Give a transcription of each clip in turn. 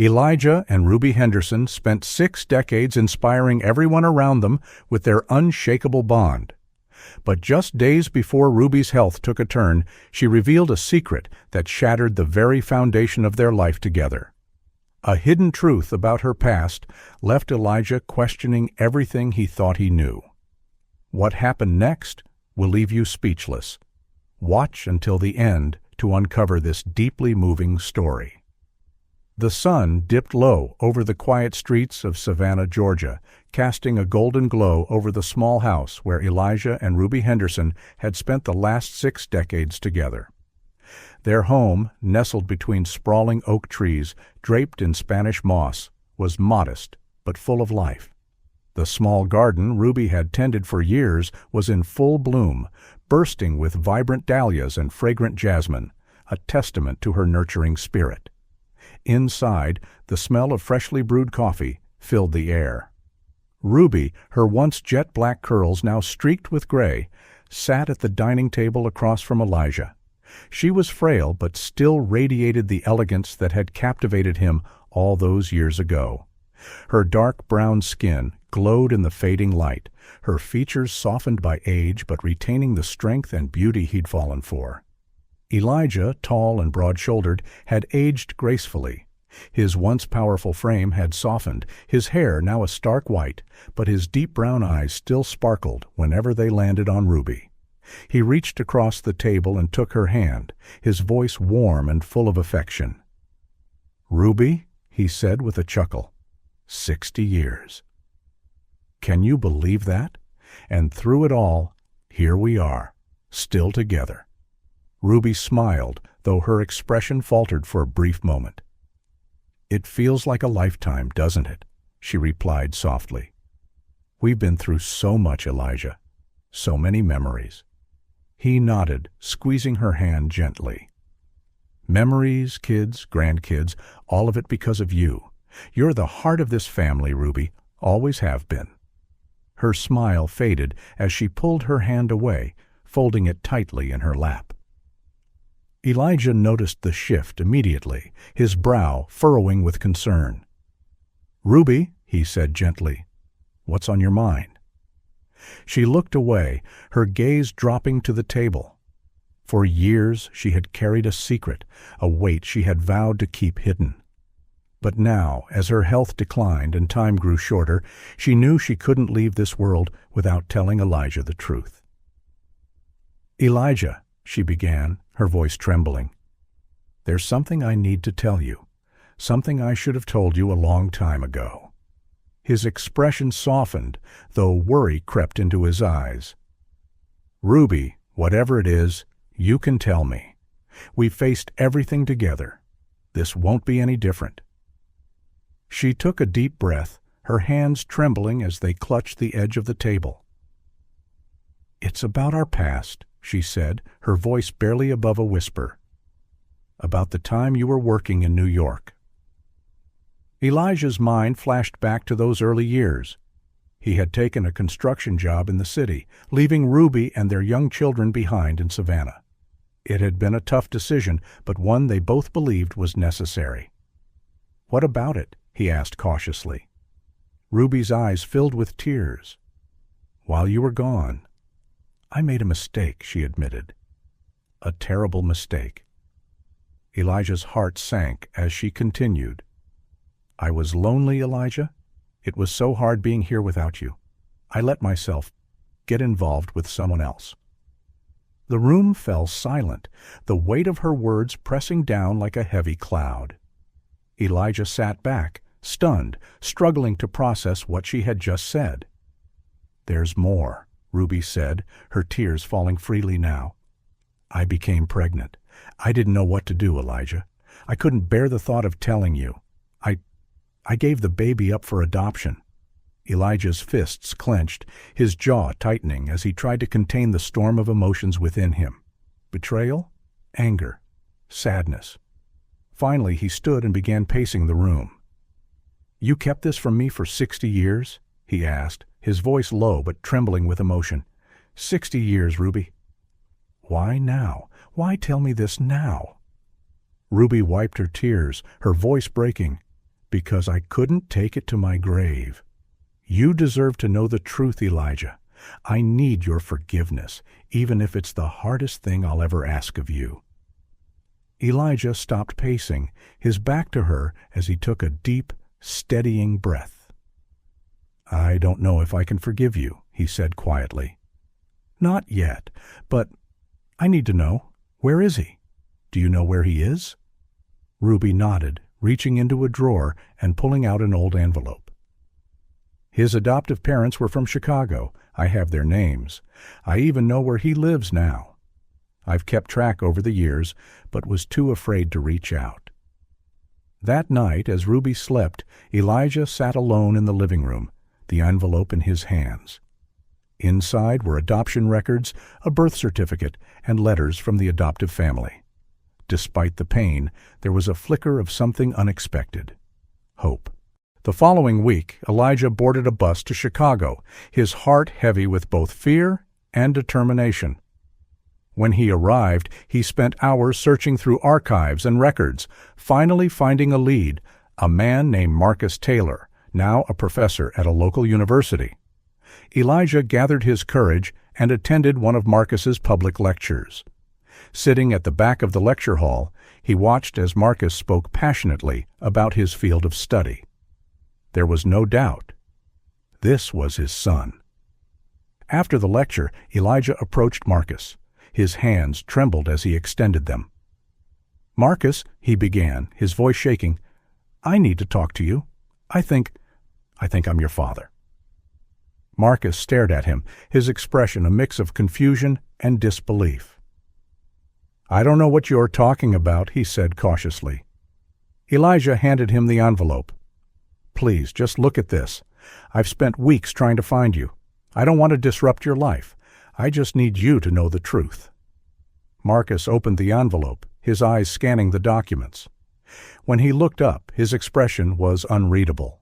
Elijah and Ruby Henderson spent 6 decades inspiring everyone around them with their unshakable bond. But just days before Ruby's health took a turn, she revealed a secret that shattered the very foundation of their life together. A hidden truth about her past left Elijah questioning everything he thought he knew. What happened next will leave you speechless. Watch until the end to uncover this deeply moving story. The sun dipped low over the quiet streets of Savannah, Georgia, casting a golden glow over the small house where Elijah and Ruby Henderson had spent the last 6 decades together. Their home, nestled between sprawling oak trees draped in Spanish moss, was modest but full of life. The small garden Ruby had tended for years was in full bloom, bursting with vibrant dahlias and fragrant jasmine, a testament to her nurturing spirit. Inside, the smell of freshly brewed coffee filled the air. Ruby, her once jet-black curls now streaked with gray, sat at the dining table across from Elijah. She was frail but still radiated the elegance that had captivated him all those years ago. Her dark brown skin glowed in the fading light, her features softened by age but retaining the strength and beauty he'd fallen for. Elijah, tall and broad-shouldered, had aged gracefully. His once powerful frame had softened, his hair now a stark white, but his deep brown eyes still sparkled whenever they landed on Ruby. He reached across the table and took her hand, his voice warm and full of affection. "Ruby," he said with a chuckle, 60 years. Can you believe that? And through it all, here we are, still together. Ruby smiled, though her expression faltered for a brief moment. "It feels like a lifetime, doesn't it?" she replied softly. "We've been through so much, Elijah, so many memories." He nodded, squeezing her hand gently. "Memories, kids, grandkids, all of it because of you. You're the heart of this family, Ruby, always have been." Her smile faded as she pulled her hand away, folding it tightly in her lap. Elijah noticed the shift immediately, his brow furrowing with concern. "Ruby," he said gently, "what's on your mind?" She looked away, her gaze dropping to the table. For years she had carried a secret, a weight she had vowed to keep hidden. But now, as her health declined and time grew shorter, she knew she couldn't leave this world without telling Elijah the truth. "Elijah," she began, her voice trembling, "there's something I need to tell you, something I should have told you a long time ago." His expression softened, though worry crept into his eyes. "Ruby, whatever it is, you can tell me. We've faced everything together. This won't be any different." She took a deep breath, her hands trembling as they clutched the edge of the table. "It's about our past," she said, her voice barely above a whisper. "About the time you were working in New York." Elijah's mind flashed back to those early years. He had taken a construction job in the city, leaving Ruby and their young children behind in Savannah. It had been a tough decision, but one they both believed was necessary. "What about it?" he asked cautiously. Ruby's eyes filled with tears. "While you were gone, I made a mistake," she admitted. "A terrible mistake." Elijah's heart sank as she continued. "I was lonely, Elijah. It was so hard being here without you. I let myself get involved with someone else." The room fell silent, the weight of her words pressing down like a heavy cloud. Elijah sat back, stunned, struggling to process what she had just said. "There's more," Ruby said, her tears falling freely now. "I became pregnant. I didn't know what to do, Elijah. I couldn't bear the thought of telling you. I gave the baby up for adoption." Elijah's fists clenched, his jaw tightening as he tried to contain the storm of emotions within him. Betrayal, anger, sadness. Finally, he stood and began pacing the room. "You kept this from me for 60 years?" he asked, his voice low but trembling with emotion. 60 years, Ruby." "Why now? Why tell me this now?" Ruby wiped her tears, her voice breaking. Because I couldn't take it to my grave. You deserve to know the truth, Elijah. I need your forgiveness, even if it's the hardest thing I'll ever ask of you." Elijah stopped pacing, his back to her as he took a deep, steadying breath. "I don't know if I can forgive you," he said quietly. "Not yet, but I need to know. Where is he? Do you know where he is?" Ruby nodded, reaching into a drawer and pulling out an old envelope. "His adoptive parents were from Chicago. I have their names. I even know where he lives now. I've kept track over the years, but was too afraid to reach out." That night, as Ruby slept, Elijah sat alone in the living room, the envelope in his hands. Inside were adoption records, a birth certificate, and letters from the adoptive family. Despite the pain, there was a flicker of something unexpected: hope. The following week, Elijah boarded a bus to Chicago, his heart heavy with both fear and determination. When he arrived, he spent hours searching through archives and records, finally finding a lead, a man named Marcus Taylor, now a professor at a local university. Elijah gathered his courage and attended one of Marcus's public lectures. Sitting at the back of the lecture hall, he watched as Marcus spoke passionately about his field of study. There was no doubt. This was his son. After the lecture, Elijah approached Marcus. His hands trembled as he extended them. "Marcus," he began, his voice shaking, "I need to talk to you. I think I'm your father." Marcus stared at him, his expression a mix of confusion and disbelief. "I don't know what you're talking about," he said cautiously. Elijah handed him the envelope. "Please, just look at this. I've spent weeks trying to find you. I don't want to disrupt your life. I just need you to know the truth." Marcus opened the envelope, his eyes scanning the documents. When he looked up, his expression was unreadable.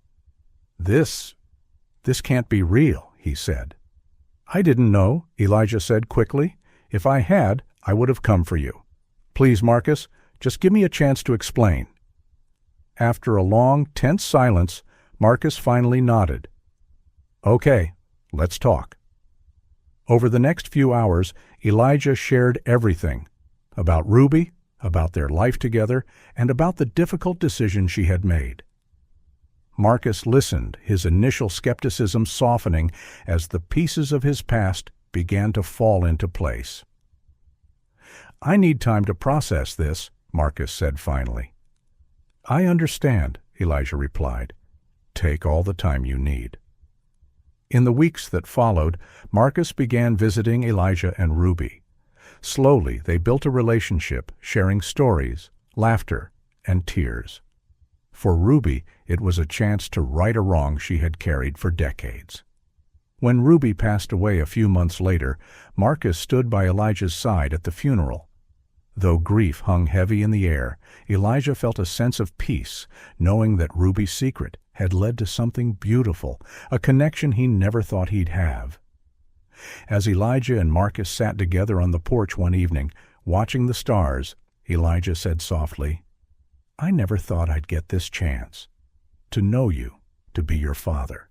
This can't be real," he said. "I didn't know," Elijah said quickly. "If I had, I would have come for you. Please, Marcus, just give me a chance to explain." After a long, tense silence, Marcus finally nodded. "Okay, let's talk." Over the next few hours, Elijah shared everything: about Ruby, about their life together, and about the difficult decision she had made. Marcus listened, his initial skepticism softening as the pieces of his past began to fall into place. "I need time to process this," Marcus said finally. "I understand," Elijah replied. "Take all the time you need." In the weeks that followed, Marcus began visiting Elijah and Ruby. Slowly, they built a relationship, sharing stories, laughter, and tears. For Ruby, it was a chance to right a wrong she had carried for decades. When Ruby passed away a few months later, Marcus stood by Elijah's side at the funeral. Though grief hung heavy in the air, Elijah felt a sense of peace, knowing that Ruby's secret had led to something beautiful, a connection he never thought he'd have. As Elijah and Marcus sat together on the porch one evening, watching the stars, Elijah said softly, "I never thought I'd get this chance, to know you, to be your father."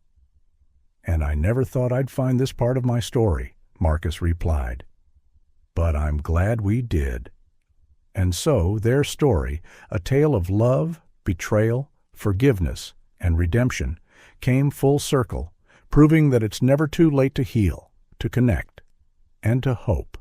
"And I never thought I'd find this part of my story," Marcus replied. "But I'm glad we did." And so their story, a tale of love, betrayal, forgiveness, and redemption, came full circle, proving that it's never too late to heal, to connect, and to hope.